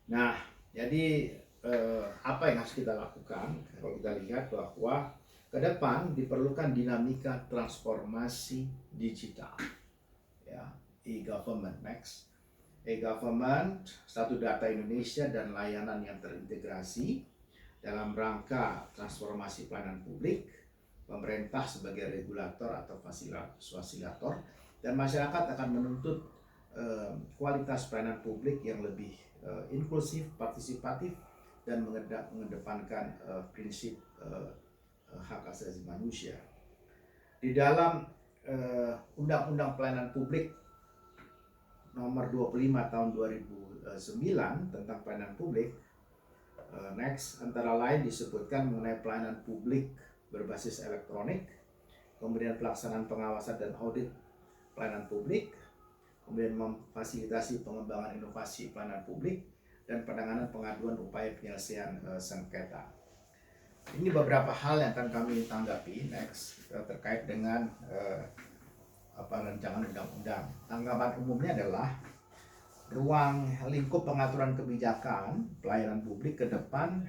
Nah, jadi apa yang harus kita lakukan? Kalau kita lihat bahwa ke depan diperlukan dinamika transformasi digital, ya, e-government next. E-government, satu data Indonesia dan layanan yang terintegrasi dalam rangka transformasi pelayanan publik, pemerintah sebagai regulator atau fasilitator, dan masyarakat akan menuntut kualitas pelayanan publik yang lebih inklusif, partisipatif, dan mengedepankan prinsip hak asasi manusia. Di dalam Undang-Undang Pelayanan Publik nomor 25 tahun 2009 tentang pelayanan publik, next, antara lain disebutkan mengenai pelayanan publik berbasis elektronik, kemudian pelaksanaan pengawasan dan audit pelayanan publik, kemudian memfasilitasi pengembangan inovasi pelayanan publik, dan penanganan pengaduan upaya penyelesaian sengketa. Ini beberapa hal yang akan kami tanggapi next terkait dengan rancangan undang-undang. Tanggapan umumnya adalah ruang lingkup pengaturan kebijakan pelayanan publik ke depan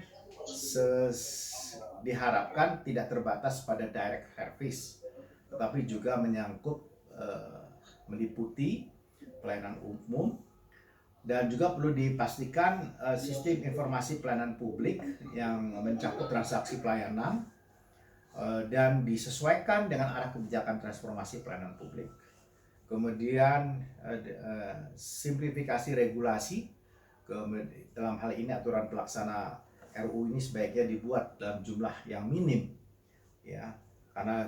diharapkan tidak terbatas pada direct service, tetapi juga menyangkut meliputi pelayanan umum, dan juga perlu dipastikan sistem informasi pelayanan publik yang mencakup transaksi pelayanan dan disesuaikan dengan arah kebijakan transformasi pelayanan publik. Kemudian simplifikasi regulasi, dalam hal ini aturan pelaksana RUU ini sebaiknya dibuat dalam jumlah yang minim, ya, karena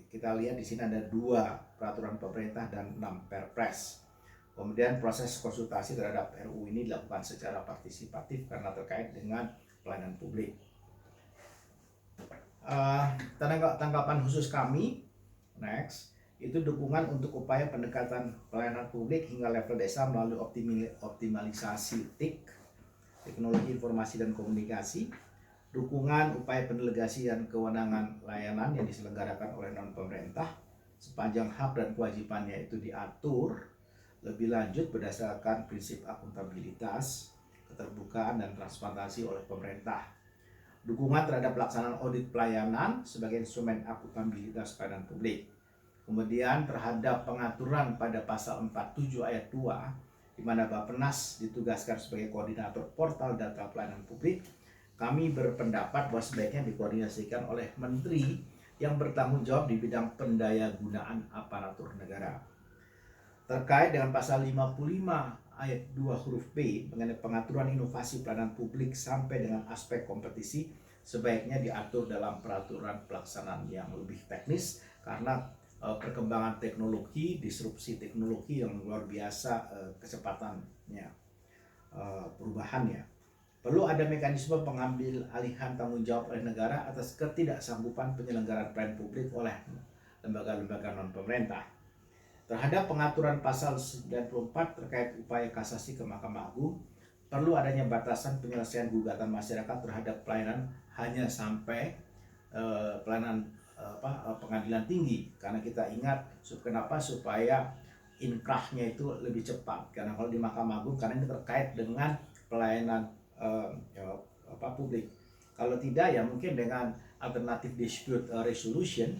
kita lihat di sini ada 2 peraturan pemerintah dan 6 perpres. Kemudian proses konsultasi terhadap RUU ini dilakukan secara partisipatif karena terkait dengan pelayanan publik. Tanggapan khusus kami, next, itu dukungan untuk upaya pendekatan pelayanan publik hingga level desa melalui optimalisasi TIK, teknologi informasi dan komunikasi, dukungan upaya pendelegasian kewenangan layanan yang diselenggarakan oleh non-pemerintah sepanjang hak dan kewajibannya itu diatur lebih lanjut berdasarkan prinsip akuntabilitas, keterbukaan, dan transparansi oleh pemerintah. Dukungan terhadap pelaksanaan audit pelayanan sebagai instrumen akuntabilitas pelayanan publik. Kemudian terhadap pengaturan pada pasal 47 ayat 2, di mana Bappenas ditugaskan sebagai koordinator portal data pelayanan publik, kami berpendapat bahwa sebaiknya dikoordinasikan oleh menteri yang bertanggung jawab di bidang pendayagunaan aparatur negara. Terkait dengan pasal 55 ayat 2 huruf B mengenai pengaturan inovasi pelayanan publik sampai dengan aspek kompetisi, sebaiknya diatur dalam peraturan pelaksanaan yang lebih teknis karena perkembangan teknologi, disrupsi teknologi yang luar biasa kecepatannya, perubahannya. Perlu ada mekanisme pengambil alihan tanggung jawab oleh negara atas ketidaksanggupan penyelenggaraan pelayanan publik oleh lembaga-lembaga non-pemerintah. Terhadap pengaturan pasal 94 terkait upaya kasasi ke Mahkamah Agung, perlu adanya batasan penyelesaian gugatan masyarakat terhadap pelayanan hanya sampai pelayanan pengadilan tinggi, karena kita ingat kenapa, supaya inkrahnya itu lebih cepat, karena kalau di Mahkamah Agung karena ini terkait dengan pelayanan publik. Kalau tidak ya mungkin dengan alternatif dispute resolution,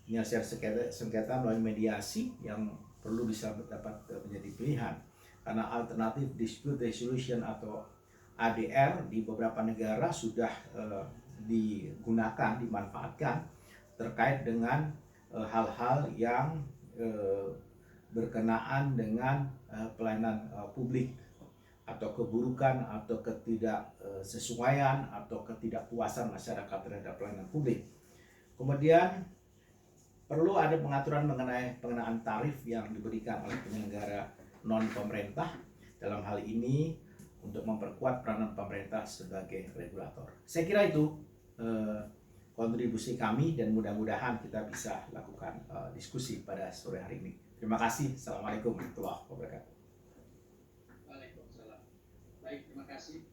penyelesaian sengketa melalui mediasi yang perlu bisa dapat menjadi pilihan, karena alternatif dispute resolution atau ADR di beberapa negara sudah digunakan, dimanfaatkan terkait dengan hal-hal yang berkenaan dengan pelayanan publik atau keburukan atau ketidaksesuaian atau ketidakpuasan masyarakat terhadap pelayanan publik. Kemudian perlu ada pengaturan mengenai pengenaan tarif yang diberikan oleh penyelenggara non-pemerintah, dalam hal ini untuk memperkuat peranan pemerintah sebagai regulator. Saya kira itu kontribusi kami dan mudah-mudahan kita bisa lakukan diskusi pada sore hari ini. Terima kasih. Assalamualaikum warahmatullahi wabarakatuh. Waalaikumsalam. Baik, terima kasih.